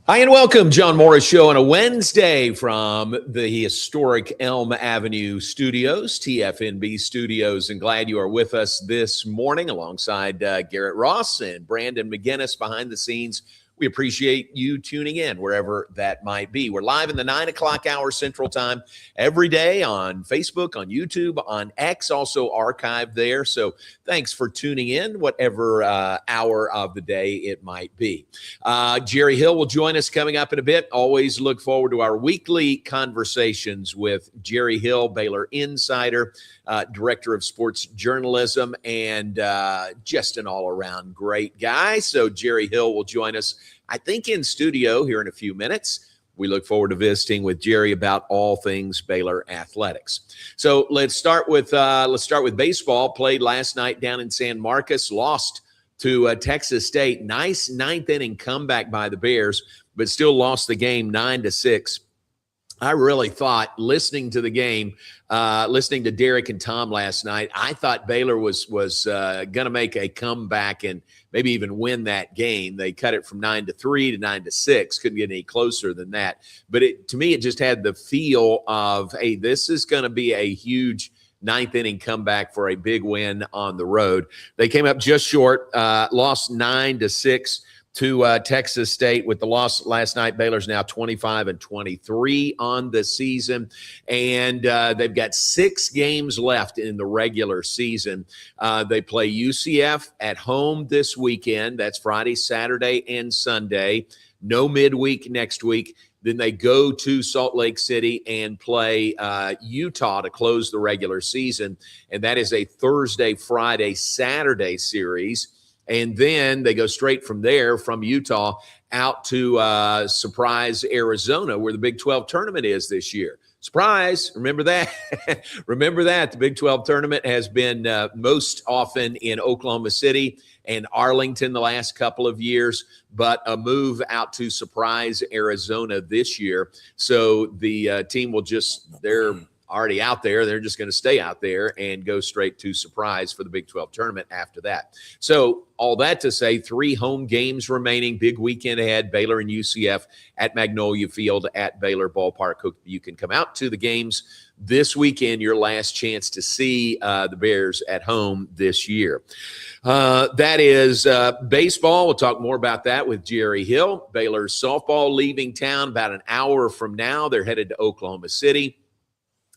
Hi and welcome, John Morris Show on a Wednesday from the historic Elm Avenue Studios, TFNB Studios, and glad you are with us this morning alongside Garrett Ross and Brandon McGinnis behind the scenes. We appreciate you tuning in wherever that might be. We're live in the 9 o'clock hour Central Time every day on Facebook, on YouTube, on X, also archived there. So thanks for tuning in, whatever hour of the day it might be. Jerry Hill will join us coming up in a bit. Always look forward to our weekly conversations with Jerry Hill, Baylor Insider, Director of Sports Journalism, and just an all-around great guy. So Jerry Hill will join us, I think, in studio here in a few minutes. We look forward to visiting with Jerry about all things Baylor athletics. So let's start with baseball. Played last night down in San Marcos, lost to Texas State. Nice ninth inning comeback by the Bears, but still lost the game 9-6. I really thought, listening to the game, listening to Derek and Tom last night, I thought Baylor was going to make a comeback and maybe even win that game. They cut it from 9-3 to 9-6. Couldn't get any closer than that. But to me, it just had the feel of, hey, this is going to be a huge ninth inning comeback for a big win on the road. They came up just short, lost 9-6. To Texas State with the loss last night. Baylor's now 25-23 on the season, and they've got 6 games left in the regular season. They play UCF at home this weekend. That's Friday, Saturday, and Sunday. No midweek next week. Then they go to Salt Lake City and play Utah to close the regular season, and that is a Thursday, Friday, Saturday series. And then they go straight from there, from Utah, out to Surprise, Arizona, where the Big 12 tournament is this year. Surprise. Remember that. Remember that. The Big 12 tournament has been most often in Oklahoma City and Arlington the last couple of years, but a move out to Surprise, Arizona this year. So the team will they're already out there. They're just going to stay out there and go straight to Surprise for the Big 12 tournament after that. So all that to say, 3 home games remaining, big weekend ahead, Baylor and UCF at Magnolia Field at Baylor Ballpark. Hope you can come out to the games this weekend, your last chance to see the Bears at home this year. That is baseball. We'll talk more about that with Jerry Hill. Baylor's softball leaving town about an hour from now. They're headed to Oklahoma City.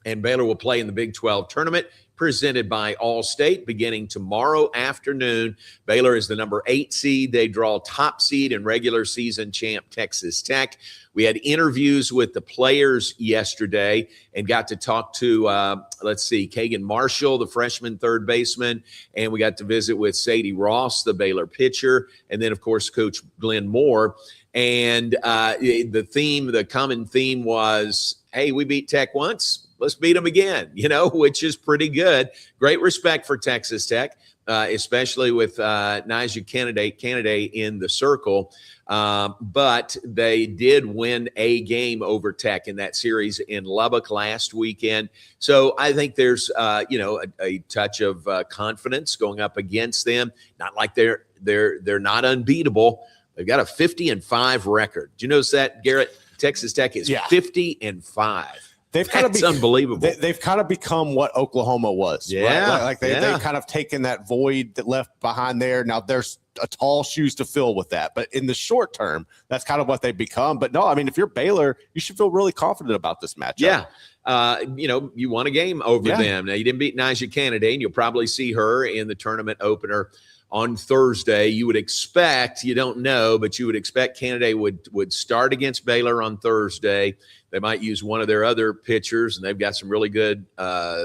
And Baylor will play in the Big 12 tournament presented by Allstate beginning tomorrow afternoon. Baylor is the number 8 seed. They draw top seed and regular season champ Texas Tech. We had interviews with the players yesterday and got to talk to, Kagan Marshall, the freshman third baseman, and we got to visit with Sadie Ross, the Baylor pitcher, and then, of course, Coach Glenn Moore. And the common theme was, hey, we beat Tech once. Let's beat them again, which is pretty good. Great respect for Texas Tech, especially with Nigel Kennedy in the circle. But they did win a game over Tech in that series in Lubbock last weekend. So I think there's, a touch of confidence going up against them. Not like they're not unbeatable. They've got a 50-5 record. Did you notice that, Garrett? Texas Tech is 50-5. That's unbelievable. They've kind of become what Oklahoma was. Yeah. Right? They've kind of taken that void that left behind there. Now there's a tall shoes to fill with that. But in the short term, that's kind of what they've become. But no, I mean, if you're Baylor, you should feel really confident about this matchup. Yeah. You won a game over them. Now, you didn't beat Nigel Kennedy, and you'll probably see her in the tournament opener on Thursday. You would expect, you don't know, but you would expect Kennedy would start against Baylor on Thursday. They might use one of their other pitchers, and they've got some really good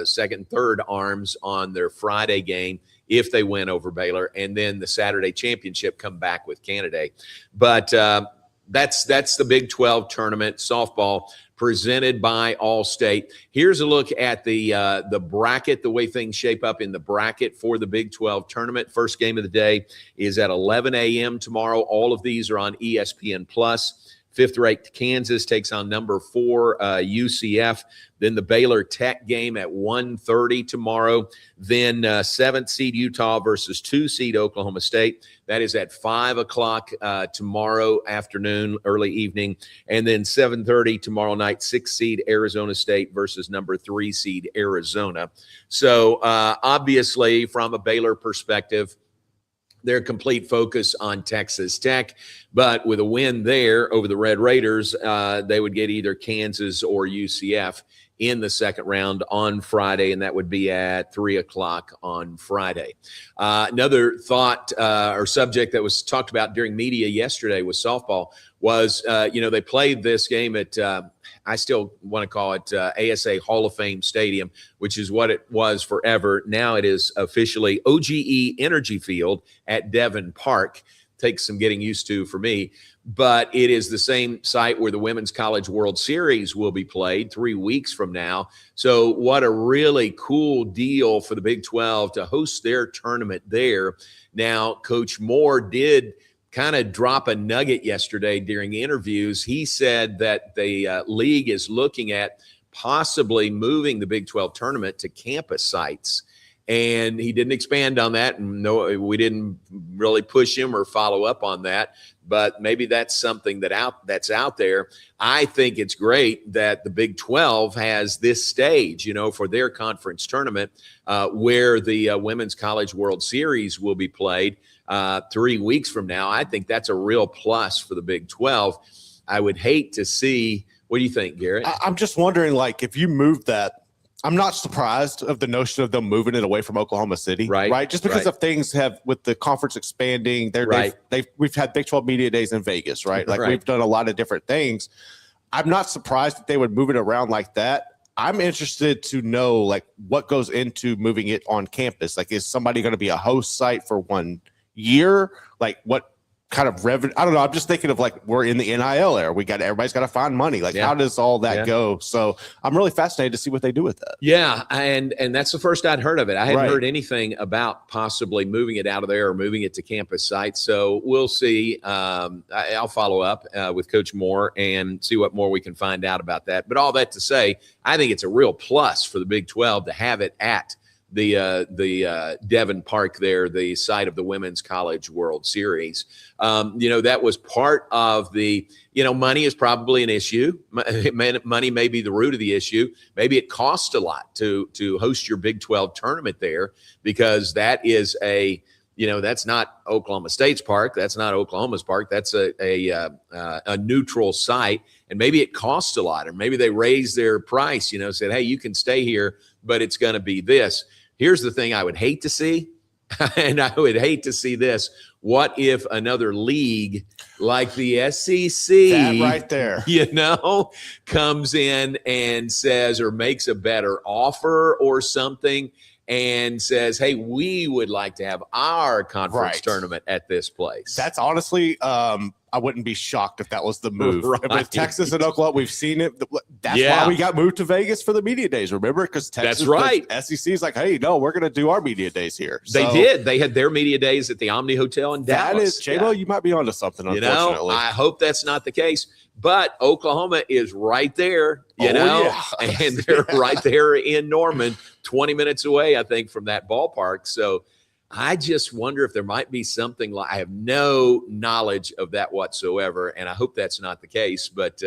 second and third arms on their Friday game if they win over Baylor, and then the Saturday championship come back with Kennedy. But that's the Big 12 tournament softball presented by Allstate. Here's a look at the bracket, the way things shape up in the bracket for the Big 12 tournament. First game of the day is at 11 a.m. tomorrow. All of these are on ESPN Plus. 5th-ranked Kansas takes on number 4 UCF. Then the Baylor Tech game at 1:30 tomorrow. Then 7th seed Utah versus 2 seed Oklahoma State. That is at 5 o'clock tomorrow afternoon, early evening. And then 7:30 tomorrow night, 6th seed Arizona State versus number 3 seed Arizona. So obviously, from a Baylor perspective, their complete focus on Texas Tech. But with a win there over the Red Raiders, they would get either Kansas or UCF in the second round on Friday, and that would be at 3 o'clock on Friday. Another thought or subject that was talked about during media yesterday with softball was, they played this game at, I still want to call it ASA Hall of Fame Stadium, which is what it was forever. Now it is officially OGE Energy Field at Devon Park. Takes some getting used to for me, but it is the same site where the Women's College World Series will be played 3 weeks from now. So what a really cool deal for the Big 12 to host their tournament there. Now, Coach Moore did kind of drop a nugget yesterday during interviews. He said that the league is looking at possibly moving the Big 12 tournament to campus sites. And he didn't expand on that. And no, we didn't really push him or follow up on that. But maybe that's something that's out there. I think it's great that the Big 12 has this stage, for their conference tournament where the Women's College World Series will be played 3 weeks from now. I think that's a real plus for the Big 12. I would hate to see. What do you think, Garrett? I'm just wondering, if you move that, I'm not surprised of the notion of them moving it away from Oklahoma City, right? Just because of things have with the conference expanding. We've had Big 12 media days in Vegas, right? We've done a lot of different things. I'm not surprised that they would move it around like that. I'm interested to know what goes into moving it on campus. Is somebody going to be a host site for 1 year? What kind of revenue? I don't know. I'm just thinking of we're in the NIL era. Everybody's got to find money. How does all that go? So I'm really fascinated to see what they do with that. Yeah, and that's the first I'd heard of it. I hadn't heard anything about possibly moving it out of there or moving it to campus sites. So we'll see. I'll follow up with Coach Moore and see what more we can find out about that. But all that to say, I think it's a real plus for the Big 12 to have it at the Devon Park there, the site of the Women's College World Series. That was part of the, money is probably an issue. Money may be the root of the issue. Maybe it costs a lot to host your Big 12 tournament there, because that is that's not Oklahoma State's park. That's not Oklahoma's park. That's a neutral site. And maybe it costs a lot, or maybe they raise their price, said, hey, you can stay here, but it's going to be this. Here's the thing I would hate to see, and I would hate to see this. What if another league like the SEC, that right there, comes in and says, or makes a better offer or something, and says, hey, we would like to have our conference tournament at this place? That's honestly, I wouldn't be shocked if that was the move. With Texas and Oklahoma, we've seen it. That's why we got moved to Vegas for the media days. Remember? Because Texas, SEC is like, hey, no, we're going to do our media days here. They did. They had their media days at the Omni Hotel in Dallas. JMo, you might be onto something, unfortunately. I hope that's not the case. But Oklahoma is right there, and they're right there in Norman, 20 minutes away, I think, from that ballpark. So I just wonder if there might be something I have no knowledge of that whatsoever, and I hope that's not the case. But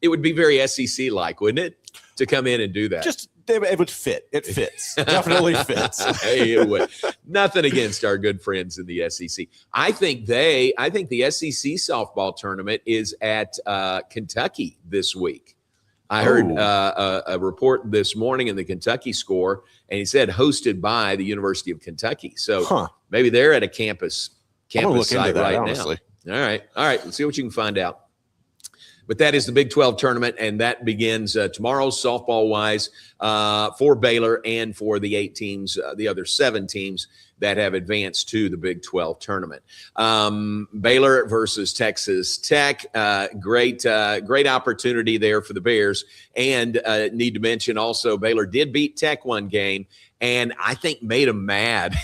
it would be very SEC-like, wouldn't it, to come in and do that? It would fit. It fits. Definitely fits. Hey, it would. Nothing against our good friends in the SEC. I think the SEC softball tournament is at Kentucky this week. I heard a report this morning in the Kentucky Score, and he said hosted by the University of Kentucky. So maybe they're at a campus site right honestly. Now. All right. Let's see what you can find out. But that is the Big 12 tournament, and that begins tomorrow, softball-wise, for Baylor and for the 8 teams, the other 7 teams that have advanced to the Big 12 tournament. Baylor versus Texas Tech, great opportunity there for the Bears. And need to mention also, Baylor did beat Tech one game, and I think made them mad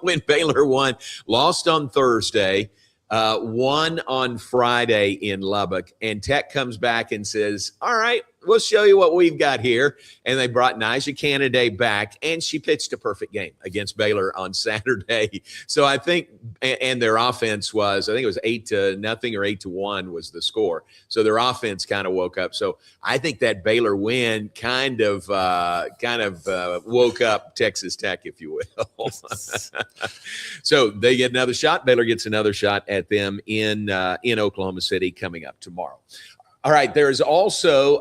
when Baylor won, lost on Thursday. one on Friday in Lubbock, and Tech comes back and says, all right, we'll show you what we've got here. And they brought Nyjah Canaday back, and she pitched a perfect game against Baylor on Saturday. So I think, and their offense was, I think it was 8-0 or 8-1 was the score. So their offense kind of woke up. So I think that Baylor win kind of woke up Texas Tech, if you will. So they get another shot. Baylor gets another shot at them in Oklahoma City coming up tomorrow. All right, there's also,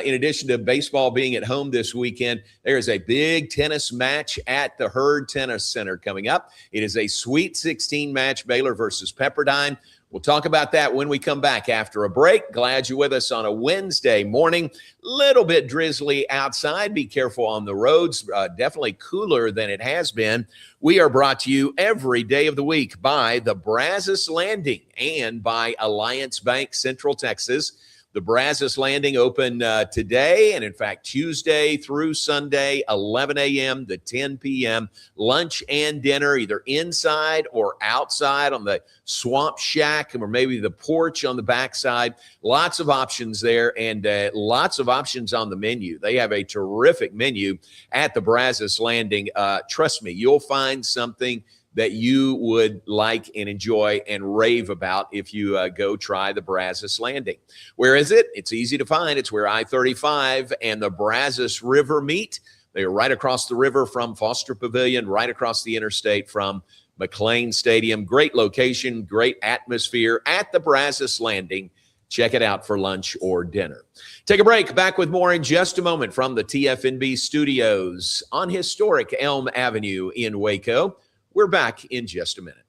in addition to baseball being at home this weekend, there is a big tennis match at the Herd Tennis Center coming up. It is a Sweet 16 match, Baylor versus Pepperdine. We'll talk about that when we come back after a break. Glad you're with us on a Wednesday morning. Little bit drizzly outside. Be careful on the roads. Definitely cooler than it has been. We are brought to you every day of the week by the Brazos Landing and by Alliance Bank Central Texas. The Brazos Landing open today, and in fact, Tuesday through Sunday, 11 a.m. to 10 p.m. Lunch and dinner, either inside or outside on the swamp shack or maybe the porch on the backside. Lots of options there, and lots of options on the menu. They have a terrific menu at the Brazos Landing. Trust me, you'll find something that you would like and enjoy and rave about if you go try the Brazos Landing. Where is it? It's easy to find. It's where I-35 and the Brazos River meet. They are right across the river from Foster Pavilion, right across the interstate from McLean Stadium. Great location, great atmosphere at the Brazos Landing. Check it out for lunch or dinner. Take a break. Back with more in just a moment from the TFNB studios on historic Elm Avenue in Waco. We're back in just a minute.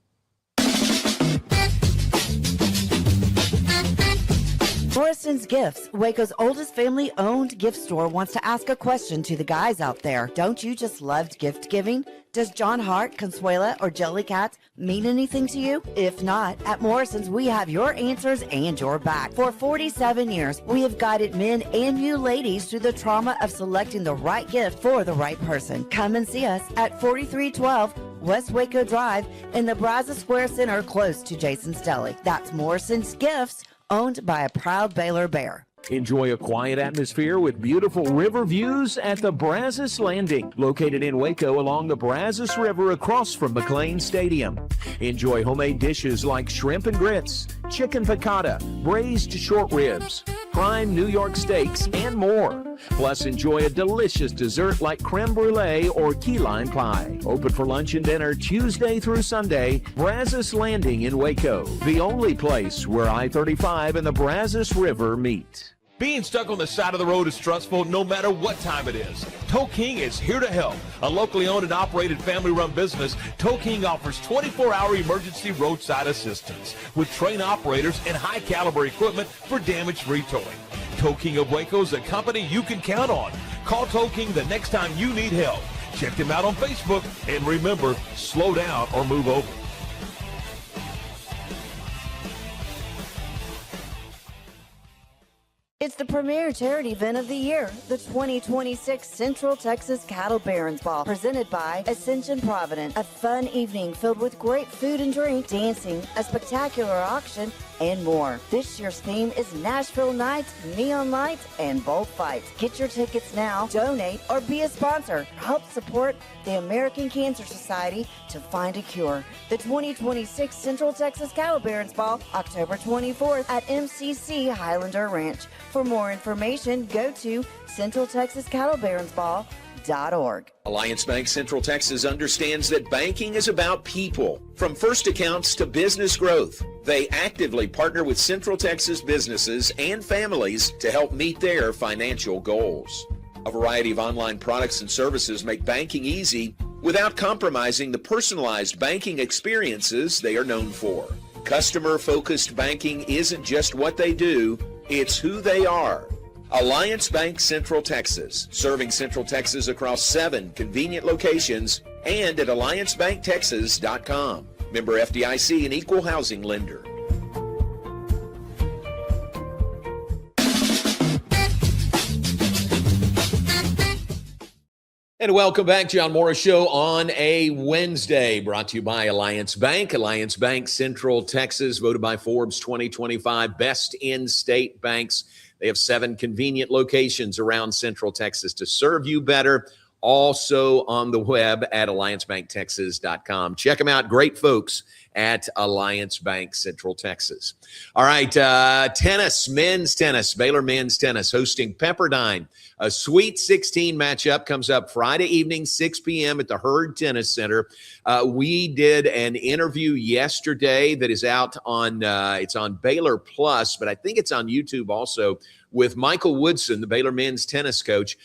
Morrison's Gifts, Waco's oldest family-owned gift store, wants to ask a question to the guys out there. Don't you just love gift giving? Does John Hart, Consuela, or Jellycat mean anything to you? If not, at Morrison's, we have your answers and your back. For 47 years, we have guided men and you ladies through the trauma of selecting the right gift for the right person. Come and see us at 4312 West Waco Drive in the Brazos Square Center, close to Jason's Deli. That's Morrison's Gifts, owned by a proud Baylor Bear. Enjoy a quiet atmosphere with beautiful river views at the Brazos Landing, located in Waco along the Brazos River across from McLean Stadium. Enjoy homemade dishes like shrimp and grits, chicken piccata, braised short ribs, prime New York steaks, and more. Plus, enjoy a delicious dessert like creme brulee or key lime pie. Open for lunch and dinner Tuesday through Sunday. Brazos Landing in Waco, the only place where I-35 and the Brazos River meet. Being stuck on the side of the road is stressful no matter what time it is. Tow King is here to help. A locally owned and operated family-run business, Tow King offers 24-hour emergency roadside assistance with trained operators and high-caliber equipment for damage-free towing. Tow King of Waco is a company you can count on. Call Tow King the next time you need help. Check them out on Facebook, and remember, slow down or move over. It's the premier charity event of the year, the 2026 Central Texas Cattle Barons Ball, presented by Ascension Providence. A fun evening filled with great food and drink, dancing, a spectacular auction, and more. This year's theme is Nashville Nights, Neon Lights, and Bullfights. Get your tickets now, donate, or be a sponsor. Help support the American Cancer Society to find a cure. The 2026 Central Texas Cattle Barons Ball, October 24th at MCC Highlander Ranch. For more information, go to CentralTexasCattleBaronsBall.org. Alliance Bank Central Texas understands that banking is about people. From first accounts to business growth, they actively partner with Central Texas businesses and families to help meet their financial goals. A variety of online products and services make banking easy without compromising the personalized banking experiences they are known for. Customer-focused banking isn't just what they do, it's who they are. Alliance Bank Central Texas, serving Central Texas across 7 convenient locations and at alliancebanktexas.com. Member FDIC, an equal housing lender. And welcome back, John Morris Show on a Wednesday, brought to you by Alliance Bank. Alliance Bank, Central Texas, voted by Forbes 2025 Best In-State Banks. They have 7 convenient locations around Central Texas to serve you better. Also on the web at alliancebanktexas.com. Check them out. Great folks at Alliance Bank, Central Texas. All right, tennis, men's tennis, Baylor men's tennis hosting Pepperdine. A Sweet 16 matchup comes up Friday evening, 6 p.m. at the Hurd Tennis Center. We did an interview yesterday that is out on, it's on Baylor Plus, but I think it's on YouTube also, with Michael Woodson, the Baylor men's tennis coach.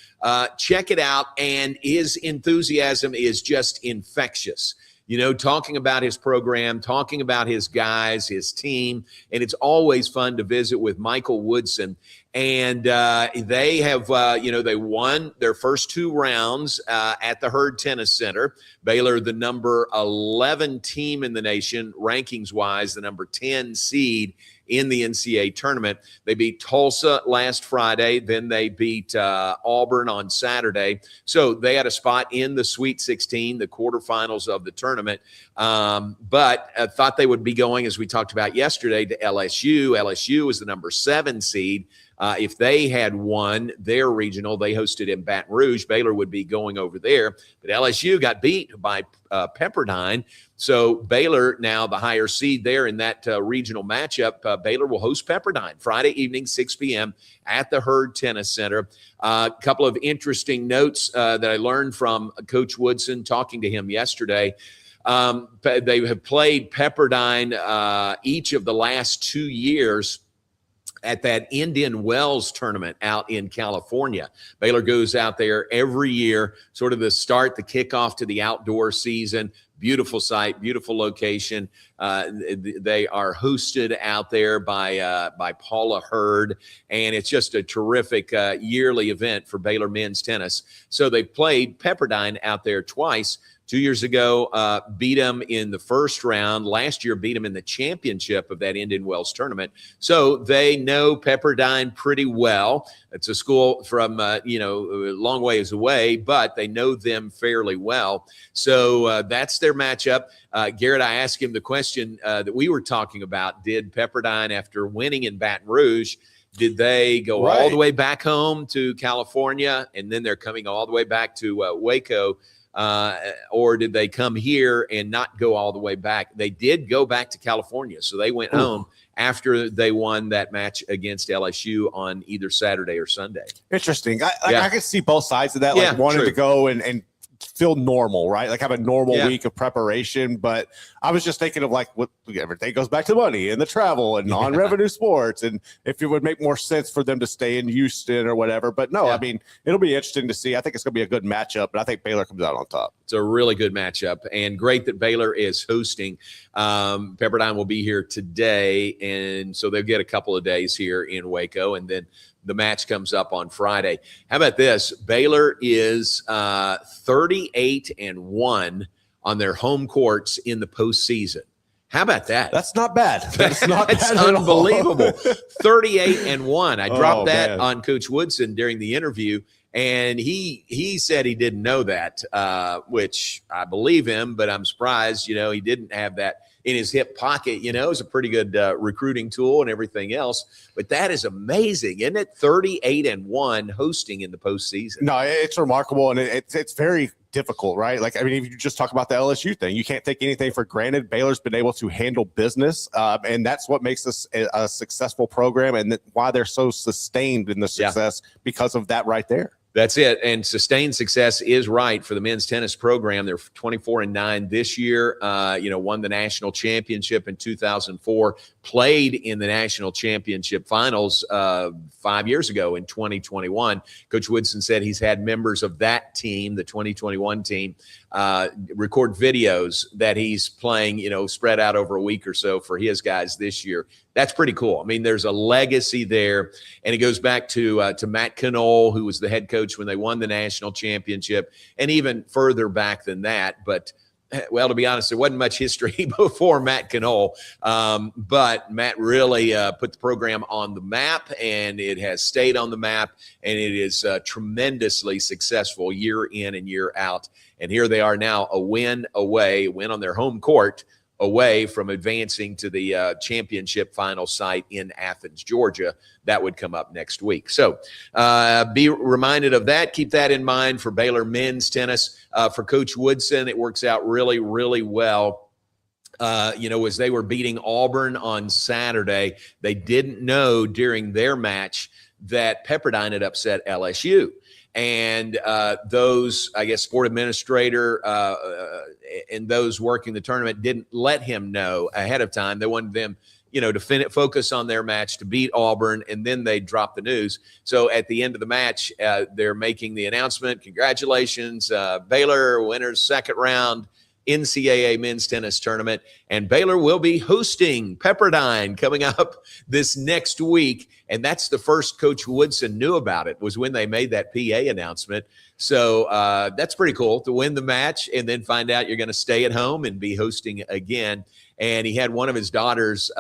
Check it out, and his enthusiasm is just infectious. You know, talking about his program, talking about his guys, his team, and it's always fun to visit with Michael Woodson. And they have, they won their first 2 rounds at the Hurd Tennis Center. Baylor, the number 11 team in the nation, rankings-wise, the number 10 seed in the NCAA tournament. They beat Tulsa last Friday. Then they beat Auburn on Saturday. So they had a spot in the Sweet 16, the quarterfinals of the tournament. But I thought they would be going, as we talked about yesterday, to LSU. LSU is the number 7 seed. If they had won their regional, they hosted in Baton Rouge, Baylor would be going over there. But LSU got beat by Pepperdine. So Baylor, now the higher seed there in that regional matchup, Baylor will host Pepperdine Friday evening, 6 p.m. at the Hurd Tennis Center. A couple of interesting notes that I learned from Coach Woodson talking to him yesterday. They have played Pepperdine each of the last 2 years at that Indian Wells tournament out in California. Baylor goes out there every year, sort of the kickoff to the outdoor season. Beautiful site, beautiful location. They are hosted out there by Paula Hurd, and it's just a terrific yearly event for Baylor men's tennis. So they played Pepperdine out there twice. 2 years ago, beat them in the first round. Last year, beat them in the championship of that Indian Wells tournament. So they know Pepperdine pretty well. It's a school from, a long ways away, but they know them fairly well. So that's their matchup. Garrett, I asked him the question that we were talking about. Did Pepperdine, after winning in Baton Rouge, did they go all the way back home to California, and then they're coming all the way back to Waco? Or did they come here and not go all the way back? They did go back to California. So they went home after they won that match against LSU on either Saturday or Sunday. Interesting. I can see both sides of that, like wanting to go and feel normal, right? Like have a normal week of preparation. But I was just thinking of like what everything goes back to money and the travel and non-revenue sports, and if it would make more sense for them to stay in Houston or whatever. But no, I mean, it'll be interesting to see. I think it's going to be a good matchup, but I think Baylor comes out on top. It's a really good matchup, and great that Baylor is hosting. Pepperdine will be here today, and so they'll get a couple of days here in Waco, and then the match comes up on Friday. How about this? Baylor is 38-1 on their home courts in the postseason. How about that? That's not bad. That's unbelievable. 38-1. I dropped that on Coach Woodson during the interview, and he said he didn't know that, which I believe him, but I'm surprised, he didn't have that in his hip pocket. It's a pretty good recruiting tool and everything else. But that is amazing, isn't it? 38-1 hosting in the postseason. No, it's remarkable, and it's very difficult, right? Like, I mean, if you just talk about the LSU thing, you can't take anything for granted. Baylor's been able to handle business, and that's what makes this a successful program, and why they're so sustained in the success because of that right there. That's it. And sustained success is right for the men's tennis program. They're 24-9 this year, won the national championship in 2004, played in the national championship finals 5 years ago in 2021. Coach Woodson said he's had members of that team, the 2021 team, record videos that he's playing, spread out over a week or so for his guys this year. That's pretty cool. I mean, there's a legacy there, and it goes back to Matt Knoll, who was the head coach when they won the national championship, and even further back than that. But well, to be honest, there wasn't much history before Matt Knoll, but Matt really put the program on the map, and it has stayed on the map, and it is tremendously successful year in and year out. And here they are now, a win on their home court, away from advancing to the championship final site in Athens, Georgia. That would come up next week. So be reminded of that. Keep that in mind for Baylor men's tennis. For Coach Woodson, it works out really, really well. As they were beating Auburn on Saturday, they didn't know during their match that Pepperdine had upset LSU. And those, I guess, sport administrator and those working the tournament didn't let him know ahead of time. They wanted them, to focus on their match, to beat Auburn, and then they drop the news. So at the end of the match, they're making the announcement, congratulations, Baylor winners second round NCAA men's tennis tournament, and Baylor will be hosting Pepperdine coming up this next week. And that's the first Coach Woodson knew about it, was when they made that PA announcement. So that's pretty cool to win the match and then find out you're going to stay at home and be hosting again. And he had one of his daughters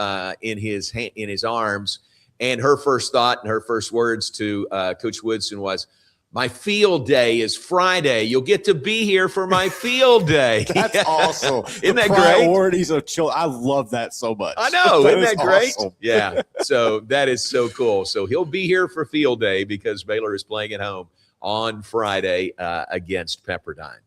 in his arms, and her first thought and her first words to Coach Woodson was, "My field day is Friday. You'll get to be here for my field day." That's awesome. Isn't that great? Priorities of children. I love that so much. I know. Isn't that great? Awesome. Yeah. So that is so cool. So he'll be here for field day because Baylor is playing at home on Friday against Pepperdine.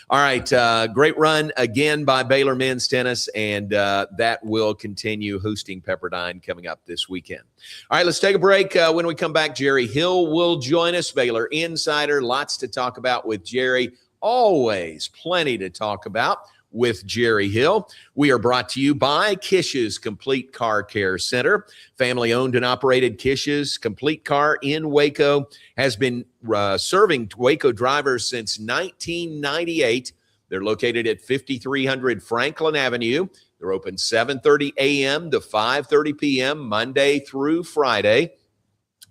All right, great run again by Baylor men's tennis, and that will continue hosting Pepperdine coming up this weekend. All right, let's take a break. When we come back, Jerry Hill will join us, Baylor Insider. Lots to talk about with Jerry. Always plenty to talk about with Jerry Hill. We are brought to you by Kish's Complete Car Care Center. Family-owned and operated Kish's Complete Car in Waco has been serving Waco drivers since 1998. They're located at 5300 Franklin Avenue. They're open 7:30 a.m. to 5:30 p.m. Monday through Friday.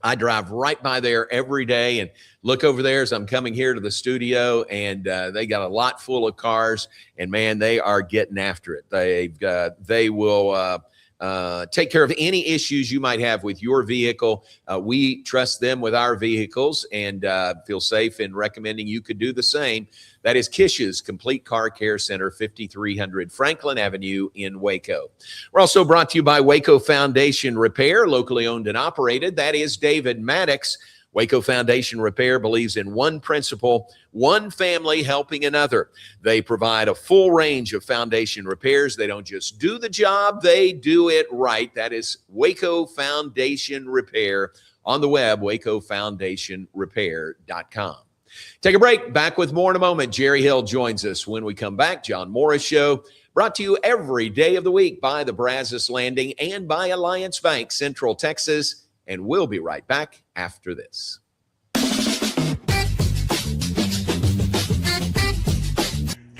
I drive right by there every day and look over there as I'm coming here to the studio, and they got a lot full of cars, and man, they are getting after it. They will take care of any issues you might have with your vehicle. We trust them with our vehicles and feel safe in recommending you could do the same. That is Kish's Complete Car Care Center, 5300 Franklin Avenue in Waco. We're also brought to you by Waco Foundation Repair, locally owned and operated. That is David Maddox. Waco Foundation Repair believes in one principle, one family helping another. They provide a full range of foundation repairs. They don't just do the job, they do it right. That is Waco Foundation Repair on the web, wacofoundationrepair.com. Take a break. Back with more in a moment. Jerry Hill joins us when we come back. John Morris Show, brought to you every day of the week by the Brazos Landing and by Alliance Bank, Central Texas. And we'll be right back after this. The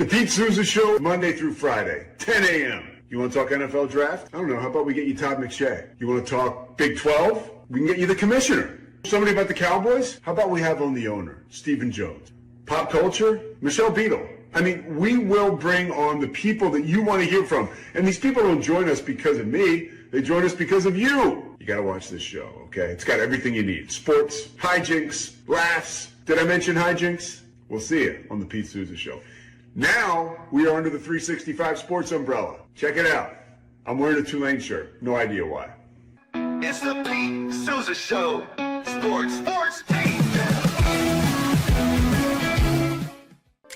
Pete Souza Show, Monday through Friday, 10 a.m. You want to talk NFL draft? I don't know. How about we get you Todd McShay? You want to talk Big 12? We can get you the commissioner. Somebody about the Cowboys? How about we have on the owner, Stephen Jones? Pop culture? Michelle Beadle. I mean, we will bring on the people that you want to hear from. And these people don't join us because of me. They join us because of you. You got to watch this show, okay? It's got everything you need. Sports, hijinks, laughs. Did I mention hijinks? We'll see you on the Pete Souza Show. Now, we are under the 365 Sports umbrella. Check it out. I'm wearing a Tulane shirt. No idea why. It's the Pete Souza Show. Sports, Pete.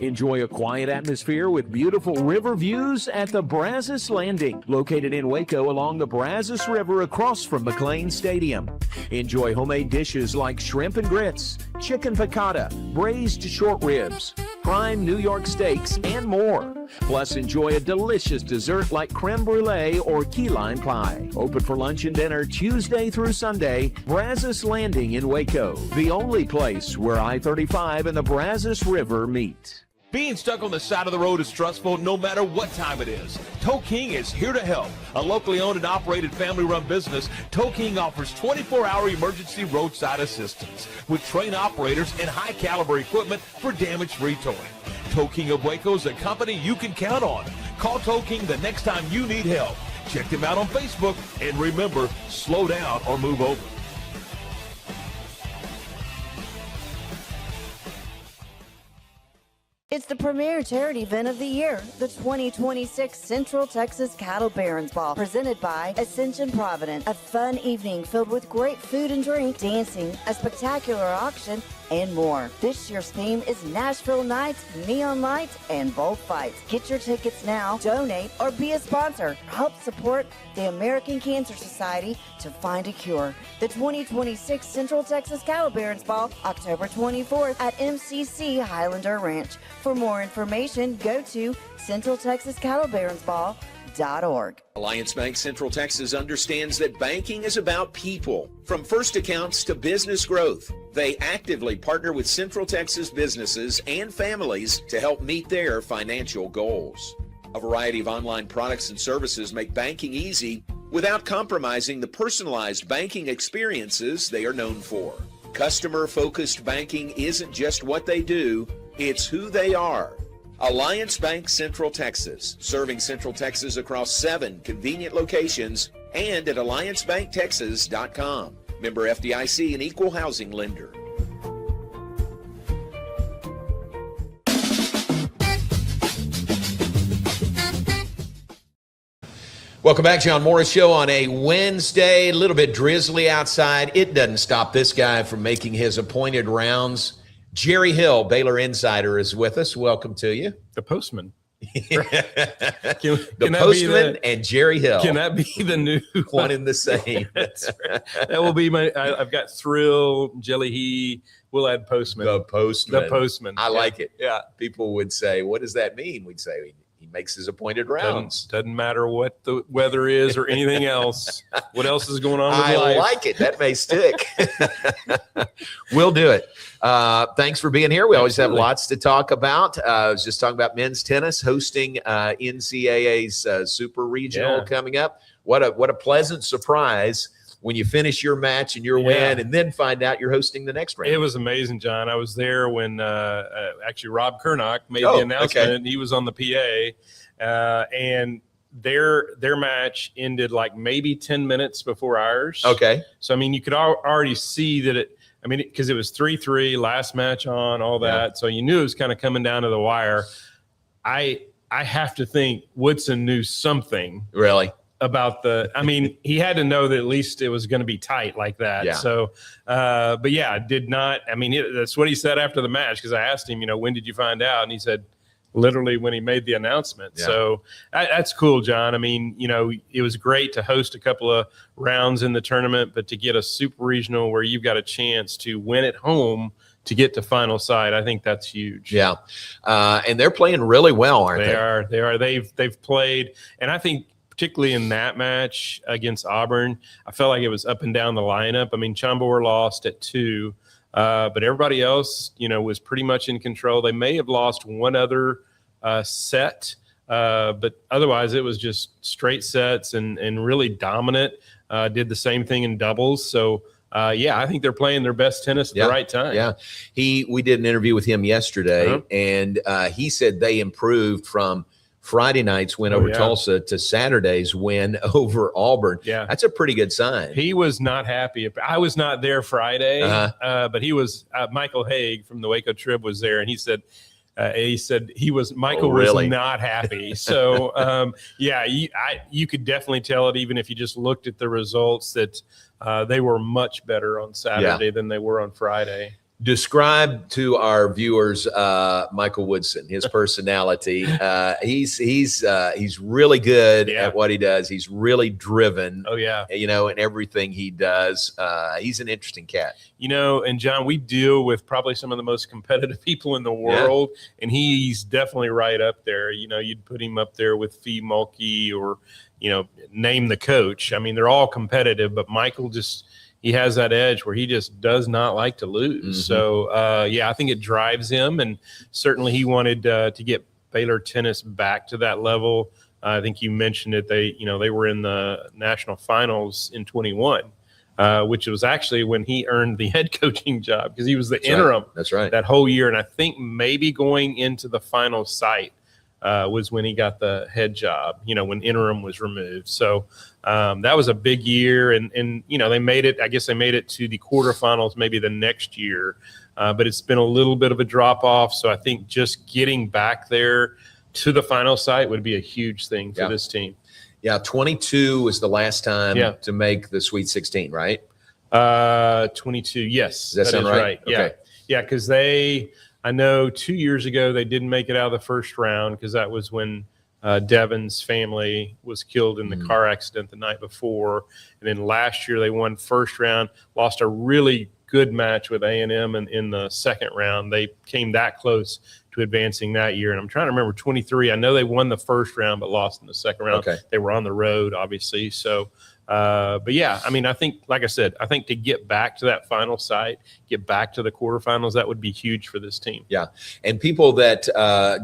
Enjoy a quiet atmosphere with beautiful river views at the Brazos Landing, located in Waco along the Brazos River across from McLean Stadium. Enjoy homemade dishes like shrimp and grits, chicken piccata, braised short ribs, prime New York steaks, and more. Plus, enjoy a delicious dessert like creme brulee or key lime pie. Open for lunch and dinner Tuesday through Sunday. Brazos Landing in Waco, the only place where I-35 and the Brazos River meet. Being stuck on the side of the road is stressful no matter what time it is. Tow King is here to help. A locally owned and operated family-run business, Tow King offers 24-hour emergency roadside assistance with trained operators and high-caliber equipment for damage-free towing. Toe King of Waco is a company you can count on. Call Toe King the next time you need help. Check them out on Facebook, and remember, slow down or move over. It's the premier charity event of the year, the 2026 Central Texas Cattle Barons Ball, presented by Ascension Provident. A fun evening filled with great food and drink, dancing, a spectacular auction, and more. This year's theme is Nashville Nights, Neon Lights, and Bullfights. Get your tickets now, donate, or be a sponsor. Help support the American Cancer Society to find a cure. The 2026 Central Texas Cattle Barons Ball, October 24th at MCC Highlander Ranch. For more information, go to CentralTexasCattleBaronsBall.org. Alliance Bank Central Texas understands that banking is about people. From first accounts to business growth, they actively partner with Central Texas businesses and families to help meet their financial goals. A variety of online products and services make banking easy without compromising the personalized banking experiences they are known for. Customer-focused banking isn't just what they do, it's who they are. Alliance Bank Central Texas, serving Central Texas across 7 convenient locations and at alliancebanktexas.com. Member FDIC, an equal housing lender. Welcome back, John Morris Show on a Wednesday. A little bit drizzly outside. It doesn't stop this guy from making his appointed rounds. Jerry Hill, Baylor Insider, is with us. Welcome to you. The postman. The postman and Jerry Hill. Can that be the new one and the same? That's right. That will be my. I've got Thrill, Jelly He. We'll add postman. The postman. The postman. I like it. Yeah. People would say, "What does that mean?" We'd say, "He makes his appointed rounds." Doesn't matter what the weather is or anything else. What else is going on with I life? like it. That may stick. We'll do it. Thanks for being here. We always have lots to talk about. I was just talking about men's tennis hosting NCAA's Super Regional coming up. What a pleasant surprise when you finish your match and your win and then find out you're hosting the next round. It was amazing, John. I was there when actually Rob Kernock made the announcement. And he was on the PA, and their match ended like maybe 10 minutes before ours. Okay. So, I mean, you could already see that because it was 3-3, last match on, all that. Yeah. So you knew it was kind of coming down to the wire. I have to think Woodson knew something. Really? About he had to know that at least it was going to be tight like that. Yeah. So, but yeah, did not. That's what he said after the match, because I asked him, when did you find out? And he said, literally when he made the announcement. Yeah. So that's cool, John. It was great to host a couple of rounds in the tournament, but to get a super regional where you've got a chance to win at home to get to final side, I think that's huge. Yeah. And they're playing really well, aren't they? They are. They've played, and I think particularly in that match against Auburn, I felt like it was up and down the lineup. Chambord lost at 2. But everybody else, was pretty much in control. They may have lost one other set, but otherwise it was just straight sets and really dominant. Did the same thing in doubles. So, I think they're playing their best tennis at the right time. Yeah. We did an interview with him yesterday, and he said they improved from Friday night's win over Tulsa to Saturday's win over Auburn. Yeah. That's a pretty good sign. He was not happy. I was not there Friday, but he was, Michael Haig from the Waco Trib was there, and he said Michael was not happy. So, you could definitely tell it even if you just looked at the results that they were much better on Saturday than they were on Friday. Describe to our viewers Michael Woodson, his personality. He's really good at what he does. He's really driven. Oh yeah, in everything he does. He's an interesting cat. And John, we deal with probably some of the most competitive people in the world, and he's definitely right up there. You'd put him up there with Fee Mulkey or name the coach. They're all competitive, but Michael he has that edge where he just does not like to lose. So, I think it drives him. And certainly he wanted to get Baylor tennis back to that level. I think you mentioned it. They were in the national finals in 21. which was actually when he earned the head coaching job because he was the That's interim. Right. That's right. That whole year. And I think maybe going into the final site was when he got the head job, when interim was removed. So that was a big year. And they made it, I guess they made it to the quarterfinals maybe the next year. But it's been a little bit of a drop off. So I think just getting back there to the final site would be a huge thing for this team. Yeah, 22 was the last time to make the Sweet 16, right? 22, yes. Does that sound right? Yeah. Yeah, because I know 2 years ago they didn't make it out of the first round because that was when Devin's family was killed in the car accident the night before. And then last year they won first round, lost a really good match with A&M in the second round. They came that close to advancing that year. And I'm trying to remember 23. I know they won the first round but lost in the second round. Okay. They were on the road, obviously. So, but yeah, I mean, I think, like I said, I think to get back to that final site, get back to the quarterfinals, that would be huge for this team. Yeah. And people that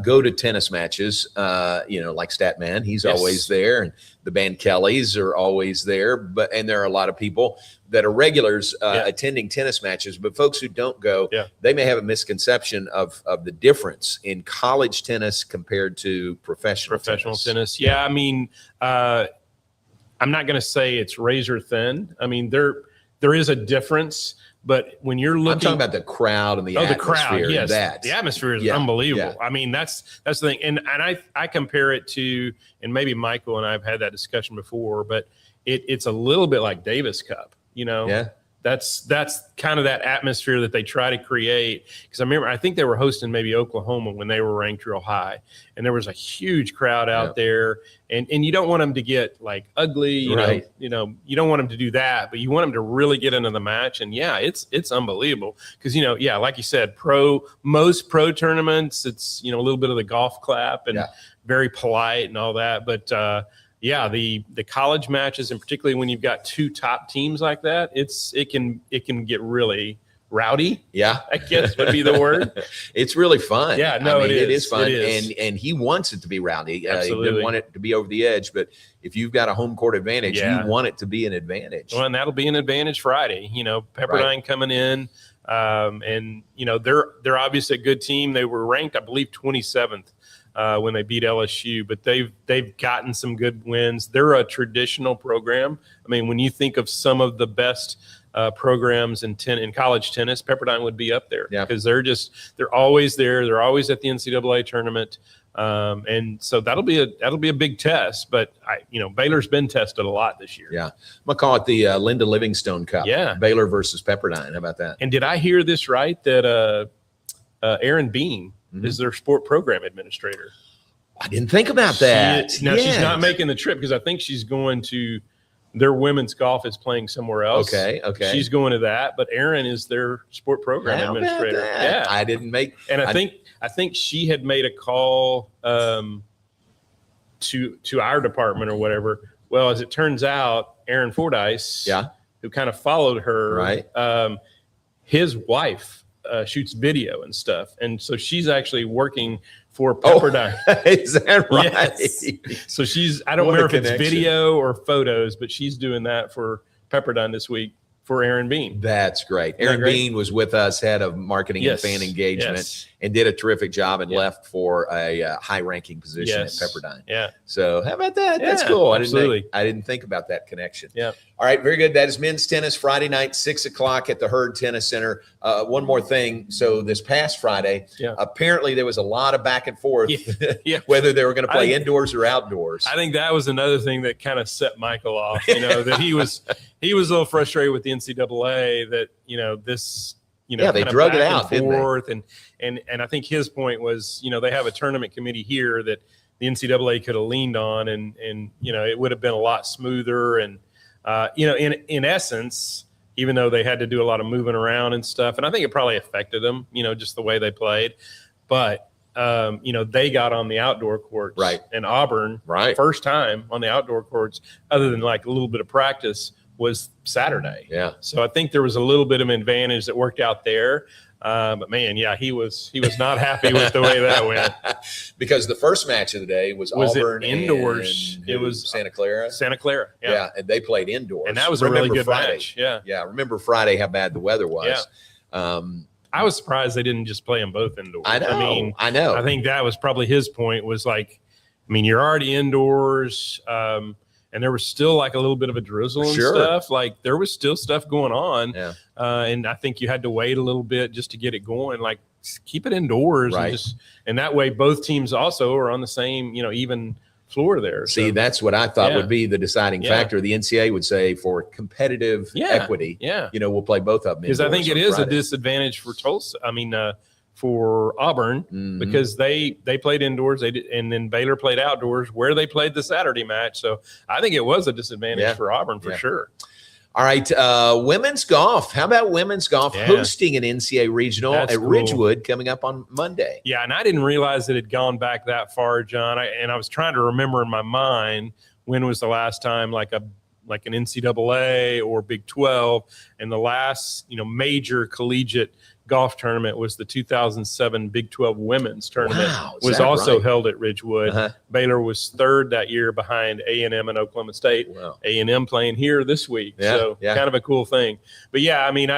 go to tennis matches, like Statman, he's always there. And the Van Kellys are always there. And there are a lot of people that are regulars attending tennis matches. But folks who don't go, they may have a misconception of the difference in college tennis compared to professional tennis. Yeah, I mean, I'm not going to say it's razor thin. I mean, there is a difference, but when you're looking, I'm talking about the crowd and the atmosphere. The crowd, yes, that. the atmosphere is unbelievable. I mean, that's the thing, and I compare it to, and maybe Michael and I have had that discussion before, but it's a little bit like Davis Cup, Yeah. That's kind of that atmosphere that they try to create. Because I think they were hosting maybe Oklahoma when they were ranked real high, and there was a huge crowd out there. And you don't want them to get like ugly, you know, you don't want them to do that, but you want them to really get into the match. And it's unbelievable because like you said, most pro tournaments, it's a little bit of the golf clap and very polite and all that, but the college matches, and particularly when you've got two top teams like that, it can get really rowdy. Yeah, I guess would be the word. It's really fun. Yeah, no, it is fun, It is. and he wants it to be rowdy. Absolutely. He didn't want it to be over the edge, but if you've got a home court advantage, you want it to be an advantage. Well, and that'll be an advantage Friday. Pepperdine coming in, and they're obviously a good team. They were ranked, I believe, 27th. When they beat LSU, but they've gotten some good wins. They're a traditional program. I mean, when you think of some of the best programs in college tennis, Pepperdine would be up there because they're always there. They're always at the NCAA tournament, and so that'll be a big test. But Baylor's been tested a lot this year. Yeah, I'm gonna call it the Linda Livingstone Cup. Yeah, Baylor versus Pepperdine. How about that? And did I hear this right that Aaron Bean is their sport program administrator? I didn't think about that. She's not making the trip because I think she's going to their women's golf is playing somewhere else. Okay. She's going to that, but Aaron is their sport program administrator. Yeah, I didn't make. And I think she had made a call to our department or whatever. Well, as it turns out, Aaron Fordyce, who kind of followed her, his wife shoots video and stuff, and so she's actually working for Pepperdine. Is that right? Yes. So I don't remember if it's video or photos, but she's doing that for Pepperdine this week for Aaron Bean. That's great. Aaron Bean was with us, head of marketing and fan engagement, and did a terrific job and left for a high-ranking position at Pepperdine. Yeah. So how about that? That's cool. Absolutely. I didn't think about that connection. Yeah. All right, very good. That is men's tennis Friday night, 6:00 at the Herd Tennis Center. One more thing. So this past Friday, apparently there was a lot of back and forth whether they were going to play indoors or outdoors. I think that was another thing that kind of set Michael off. That he was a little frustrated with the NCAA that this. They drug it out, forth, and I think his point was, they have a tournament committee here that the NCAA could have leaned on, and it would have been a lot smoother. And in essence, even though they had to do a lot of moving around and stuff, and I think it probably affected them, just the way they played. But they got on the outdoor courts, and Auburn, first time on the outdoor courts, other than like a little bit of practice, was Saturday. Yeah. So I think there was a little bit of an advantage that worked out there. But man, he was not happy with the way that went. because the first match of the day was Auburn indoors. And it was Santa Clara. Santa Clara. Yeah, and they played indoors. And that was a really good match. Yeah. Remember Friday how bad the weather was. Yeah. I was surprised they didn't just play them both indoors. I know. I think that was probably his point, was like, I mean, you're already indoors, and there was still like a little bit of a drizzle and stuff. Like there was still stuff going on. Yeah. And I think you had to wait a little bit just to get it going. Like keep it indoors. Right. And that way both teams also are on the same, even floor there. See, that's what I thought would be the deciding factor. The NCAA would say for competitive equity, we'll play both of them. Because I think it is a disadvantage for Tulsa. I mean, for Auburn, because they played indoors, and then Baylor played outdoors where they played the Saturday match. So I think it was a disadvantage for Auburn for sure. All right, women's golf. How about women's golf hosting an NCAA regional at Ridgewood coming up on Monday? Yeah, and I didn't realize it had gone back that far, John. I was trying to remember in my mind when was the last time like an NCAA or Big 12, and the last major collegiate golf tournament was the 2007 Big 12 women's tournament. Wow, was also held at Ridgewood. Baylor was third that year behind A&M and Oklahoma State. Wow. A&M playing here this week. So kind of a cool thing. But yeah, I mean,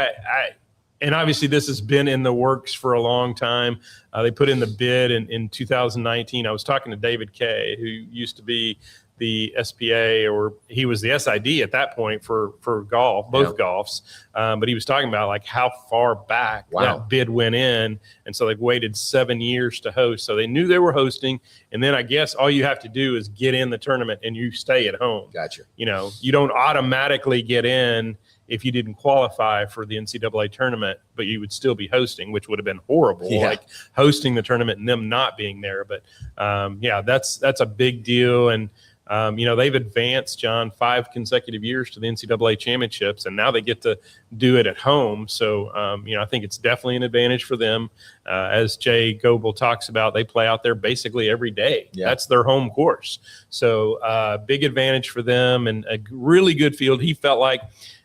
and obviously this has been in the works for a long time. They put in the bid in 2019. I was talking to David Kay, who used to be the SPA, or he was the SID at that point for golf, both golfs. But he was talking about like how far back that bid went in. And so they've waited 7 years to host. So they knew they were hosting. And then I guess all you have to do is get in the tournament and you stay at home. Gotcha. You don't automatically get in if you didn't qualify for the NCAA tournament, but you would still be hosting, which would have been horrible, like hosting the tournament and them not being there. But that's a big deal. And they've advanced, John, 5 consecutive years to the NCAA championships, and now they get to do it at home. So, I think it's definitely an advantage for them. As Jay Goebel talks about, they play out there basically every day. Yeah. That's their home course. So, big advantage for them and a really good field. He felt like,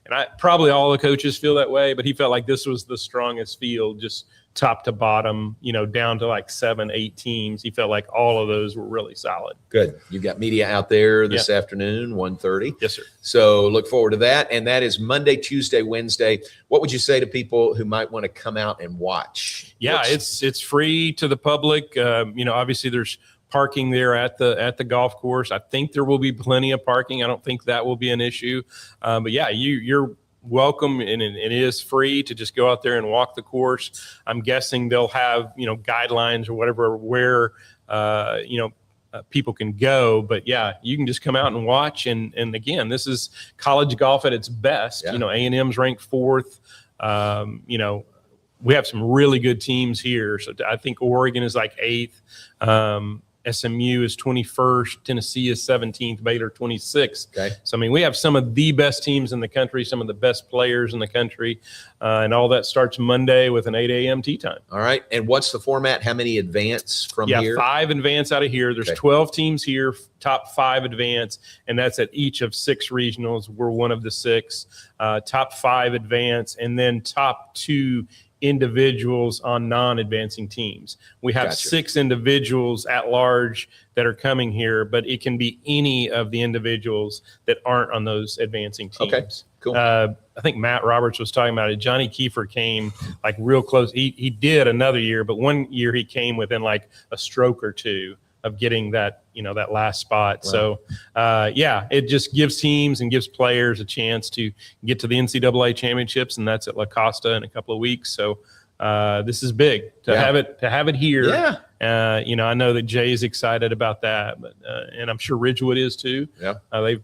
and probably all the coaches feel that way, but he felt like this was the strongest field, just top to bottom, down to like 7-8 teams. He felt like all of those were really solid. Good. You've got media out there this afternoon, 1:30. Yes, sir. So look forward to that. And that is Monday, Tuesday, Wednesday. What would you say to people who might want to come out and watch? Yeah, it's free to the public. Obviously there's parking there at the golf course. I think there will be plenty of parking. I don't think that will be an issue. But yeah, you're welcome, and it is free to just go out there and walk the course. I'm guessing they'll have guidelines or whatever where people can go, but yeah, you can just come out and watch. And again, this is college golf at its best. A&M's ranked 4th. We have some really good teams here. So I think Oregon is like 8th. SMU is 21st, Tennessee is 17th, Baylor 26th. Okay. So, I mean, we have some of the best teams in the country, some of the best players in the country, and all that starts Monday with an 8 a.m. tee time. All right. And what's the format? How many advance from here? 5 advance out of here. There's 12 teams here, top 5 advance, and that's at each of 6 regionals. We're one of the 6. Top 5 advance, and then top 2 individuals on non-advancing teams. We have 6 individuals at large that are coming here, but it can be any of the individuals that aren't on those advancing teams. Okay, cool. I think Matt Roberts was talking about it. Johnny Kiefer came like real close. He did another year, but one year he came within like a stroke or 2 of getting that, that last spot. Wow. So, it just gives teams and gives players a chance to get to the NCAA championships, and that's at La Costa in a couple of weeks. So, this is big to have it here. Yeah. I know that Jay's excited about that, but and I'm sure Ridgewood is too. Yeah. They've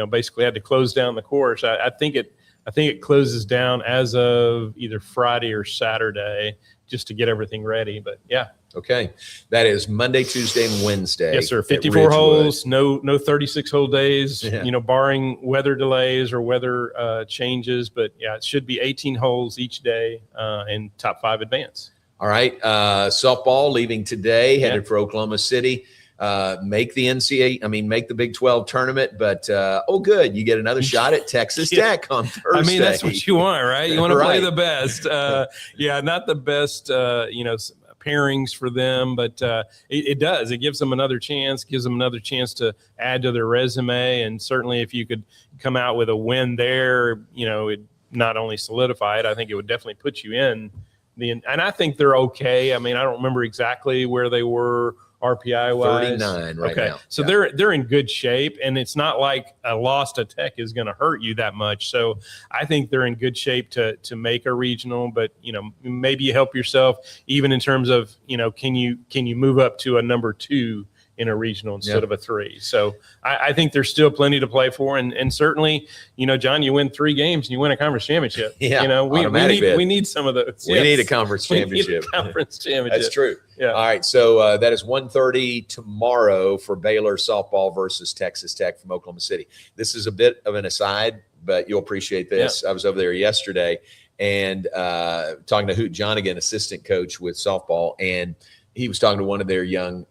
basically had to close down the course. I think it closes down as of either Friday or Saturday just to get everything ready. But yeah. Okay. That is Monday, Tuesday, and Wednesday. Yes, sir. 54 holes, no 36-hole days, barring weather delays or weather changes. But, yeah, it should be 18 holes each day and top 5 advance. All right. Softball leaving today, headed for Oklahoma City. Make the Big 12 tournament. But, good. You get another shot at Texas Tech on Thursday. I mean, that's what you want, right? You want to play the best. Not the best, pairings for them, but it does. It gives them another chance, to add to their resume. And certainly if you could come out with a win there, it not only solidify it, I think it would definitely put you in and I think they're okay. I mean, I don't remember exactly where they were RPI wise. 39 right now. So yeah. they're in good shape, and it's not like a loss to Tech is going to hurt you that much. So I think they're in good shape to make a regional, but maybe you help yourself even in terms of, can you move up to a number 2 in a regional instead of a 3. So I think there's still plenty to play for. And certainly, John, you win 3 games and you win a conference championship. Yeah, we need some of those. We need a conference championship. That's true. Yeah. All right. So that is 1:30 tomorrow for Baylor softball versus Texas Tech from Oklahoma City. This is a bit of an aside, but you'll appreciate this. Yeah. I was over there yesterday and talking to Hoot Johnigan, assistant coach with softball, and he was talking to one of their young